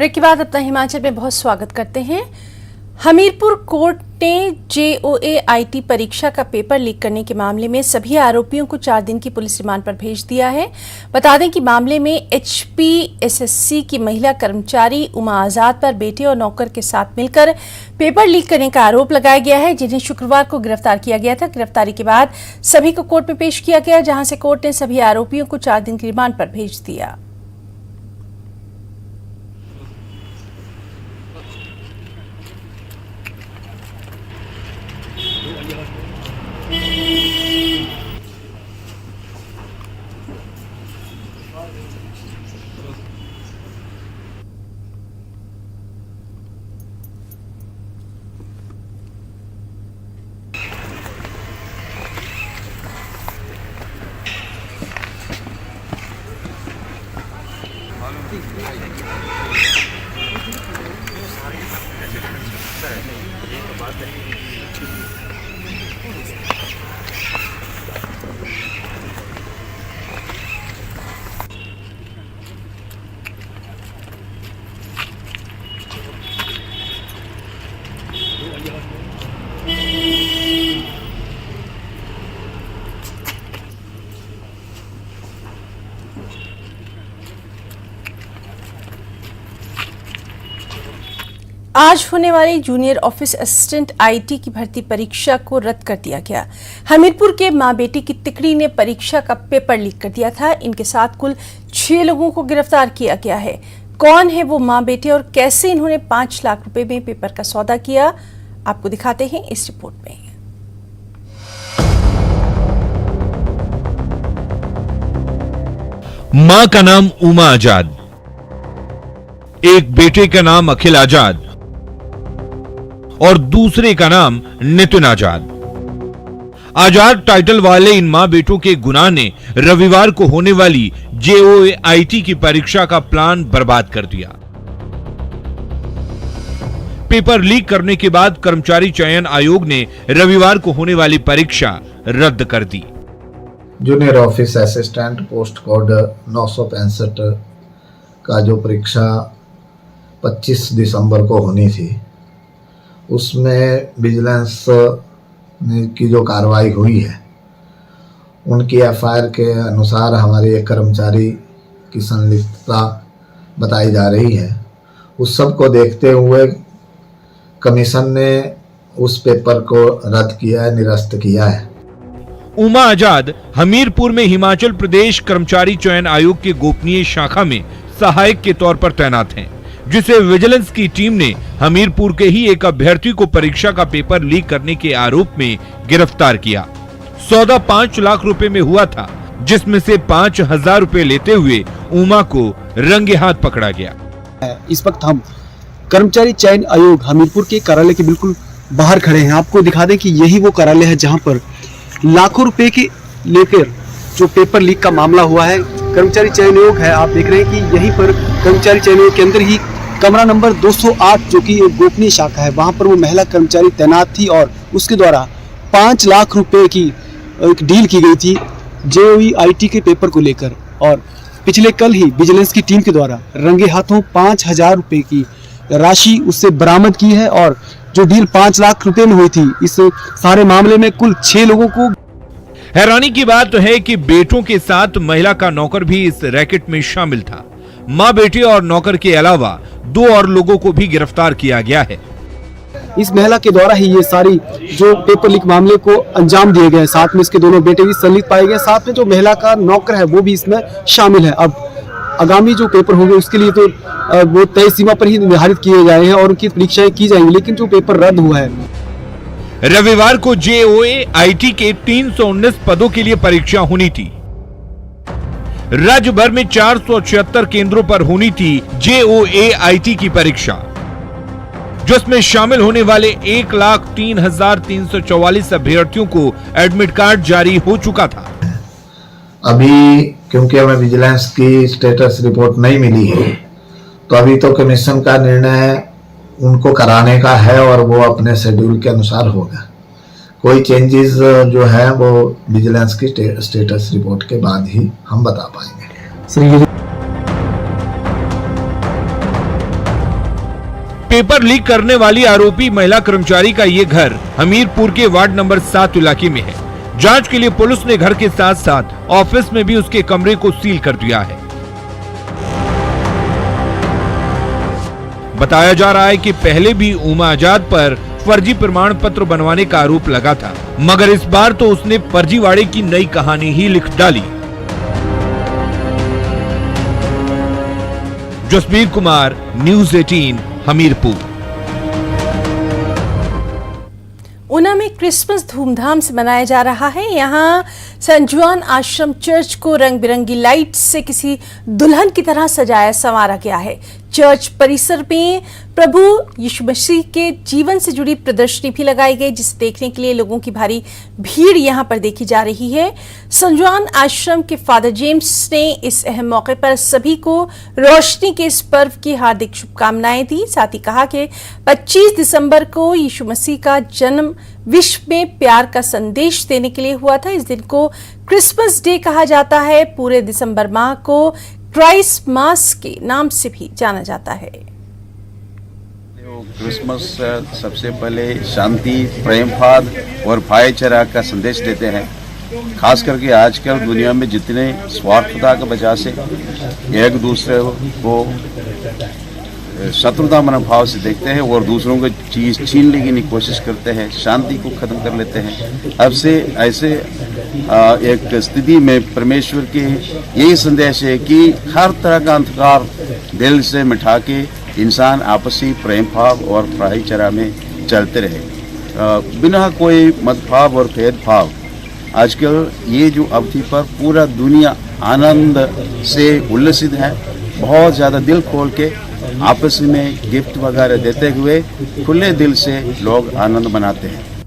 Break के बाद अपना हिमाचल में बहुत स्वागत करते हैं। हमीरपुर कोर्ट ने JOA IT परीक्षा का पेपर लीक करने के मामले में सभी आरोपियों को 4 दिन की पुलिस रिमांड पर भेज दिया है। बता दें कि मामले में HPSSC की महिला कर्मचारी उमा आजाद पर बेटे और नौकर के साथ मिलकर पेपर लीक करने का आरोप लगाया गया है, जिन्हें शुक्रवार को गिरफ्तार किया गया था। गिरफ्तारी के बाद सभी को कोर्ट में पेश किया गया, जहां से कोर्ट ने सभी आरोपियों को 4 दिन की रिमांड पर भेज दिया। आज होने वाली जूनियर ऑफिस असिस्टेंट IT की भर्ती परीक्षा को रद्द कर दिया गया। हमीरपुर के मां बेटी की तिकड़ी ने परीक्षा का पेपर लीक कर दिया था। इनके साथ कुल 6 लोगों को गिरफ्तार किया गया है। कौन है वो मां बेटे और कैसे इन्होंने 5 लाख रुपए में पेपर का सौदा किया, आपको दिखाते हैं इस रिपोर्ट में। मां का नाम उमा आजाद, एक बेटे का नाम अखिल आजाद और दूसरे का नाम नितिन आजाद। आजाद टाइटल वाले इन मां बेटों के गुनाह ने रविवार को होने वाली JOA IT की परीक्षा का प्लान बर्बाद कर दिया। पेपर लीक करने के बाद कर्मचारी चयन आयोग ने रविवार को होने वाली परीक्षा रद्द कर दी। Junior office assistant post code 965 का जो परीक्षा 25 दिसंबर को होनी थी, उसमें विजिलेंस की जो कार्रवाई हुई है, उनकी FIR के अनुसार हमारे एक कर्मचारी की संलिप्तता बताई जा रही है। उस सब को देखते हुए कमीशन ने उस पेपर को रद्द किया है, निरस्त किया है। उमा आजाद हमीरपुर में हिमाचल प्रदेश कर्मचारी चयन आयोग के गोपनीय शाखा में सहायक के तौर पर तैनात हैं, जिसे विजिलेंस की टीम ने हमीरपुर के ही एक अभ्यर्थी को परीक्षा का पेपर लीक करने के आरोप में गिरफ्तार किया। सौदा 5 लाख रुपए में हुआ था, जिसमें से 5,000 रुपए लेते हुए उमा को रंगे हाथ पकड़ा गया। इस वक्त हम कर्मचारी चयन आयोग हमीरपुर के कार्यालय के बिल्कुल बाहर खड़े हैं। आपको दिखा दें कि यही वो कार्यालय है जहां पर लाखों रुपए के लेकर जो पेपर लीक का मामला हुआ है। कर्मचारी चयन आयोग है, आप देख रहे हैं कि यहीं पर कर्मचारी चयन आयोग के अंदर ही कमरा नंबर 208 जो कि एक गोपनीय शाखा है, वहां पर वो महिला कर्मचारी तैनात थी और उसके द्वारा 5 लाख रुपए की एक डील की गई थी JOA IT के पेपर को लेकर। और पिछले कल ही विजिलेंस की टीम के द्वारा रंगे हाथों 5,000 रुपए की राशि उससे बरामद की है और जो डील 5 लाख रुपए में हुई थी, इस सारे मामले में कुल 6 लोगों को। हैरानी की बात है कि बेटों के साथ महिला का नौकर भी इस रैकेट में शामिल था। मां बेटे और नौकर के अलावा 2 और लोगों को भी गिरफ्तार किया गया है। इस महिला के द्वारा ही ये सारी जो पेपर लीक मामले को अंजाम दिए गए। साथ में इसके दोनों बेटे भी संलिप्त पाए गए। साथ में जो महिला का नौकर है वो भी इसमें शामिल है। अब आगामी जो पेपर होंगे उसके लिए तो वो तय सीमा पर ही निर्धारित किए गए हैं और उनकी परीक्षाएं की जाएंगी, लेकिन जो पेपर रद्द हुआ है। रविवार को JOA IT के 319 पदों के लिए परीक्षा होनी थी। राज्य भर में 476 केंद्रों पर होनी थी JOA IT की परीक्षा, जिसमें शामिल होने वाले 1,03,344 अभ्यर्थियों को एडमिट कार्ड जारी हो चुका था। अभी क्योंकि हमें विजिलेंस की स्टेटस रिपोर्ट नहीं मिली है, तो अभी तो कमीशन का निर्णय उनको कराने का है और वो अपने शेड्यूल के अनुसार होगा। कोई चेंजेस जो है वो विजिलेंस की स्टेटस रिपोर्ट के बाद ही हम बता पाएंगे। पेपर लीक करने वाली आरोपी महिला कर्मचारी का ये घर हमीरपुर के वार्ड नंबर 7 इलाके में है। जांच के लिए पुलिस ने घर के साथ साथ ऑफिस में भी उसके कमरे को सील कर दिया है। बताया जा रहा है कि पहले भी उमा आजाद पर फर्जी प्रमाण पत्र बनवाने का आरोप लगा था, मगर इस बार तो उसने फर्जीवाड़े की नई कहानी ही लिख डाली। जसबीर कुमार, न्यूज़ 18, हमीरपुर। ऊना में क्रिसमस धूमधाम से मनाया जा रहा है। यहाँ सेंट जॉन आश्रम चर्च को रंग बिरंगी लाइट से किसी दुल्हन की तरह सजाया संवारा गया है। चर्च परिसर में प्रभु यीशु मसीह के जीवन से जुड़ी प्रदर्शनी भी लगाई गई, जिसे देखने के लिए लोगों की भारी भीड़ यहाँ पर देखी जा रही है। सेंट जॉन आश्रम के फादर जेम्स ने इस अहम मौके पर सभी को रोशनी के इस पर्व की हार्दिक शुभकामनाएं दी। साथ ही कहा कि 25 दिसंबर को यीशु मसीह का जन्म विश्व में प्यार का संदेश देने के लिए हुआ था। इस दिन को क्रिसमस डे कहा जाता है। पूरे दिसंबर माह को क्राइस्ट मास के नाम से भी जाना जाता है। क्रिसमस सबसे पहले शांति, प्रेम भाव और भाईचारा का संदेश देते हैं। खास करके आजकल दुनिया में जितने स्वार्थता की वजह से एक दूसरे को शत्रुता मनोभाव से देखते हैं और दूसरों को चीज छीन लेने की कोशिश करते हैं, शांति को खत्म कर लेते हैं। अब से ऐसे एक स्थिति में परमेश्वर के यही संदेश है कि हर तरह का अंधकार दिल से मिटा के इंसान आपसी प्रेम भाव और भाईचारा में चलते रहे, बिना कोई मतभाव और भेदभाव। आजकल ये जो अवधि पर पूरा दुनिया आनंद से उल्लसित है। बहुत ज़्यादा दिल खोल के आपस में गिफ्ट वगैरह देते हुए खुले दिल से लोग आनंद मनाते हैं।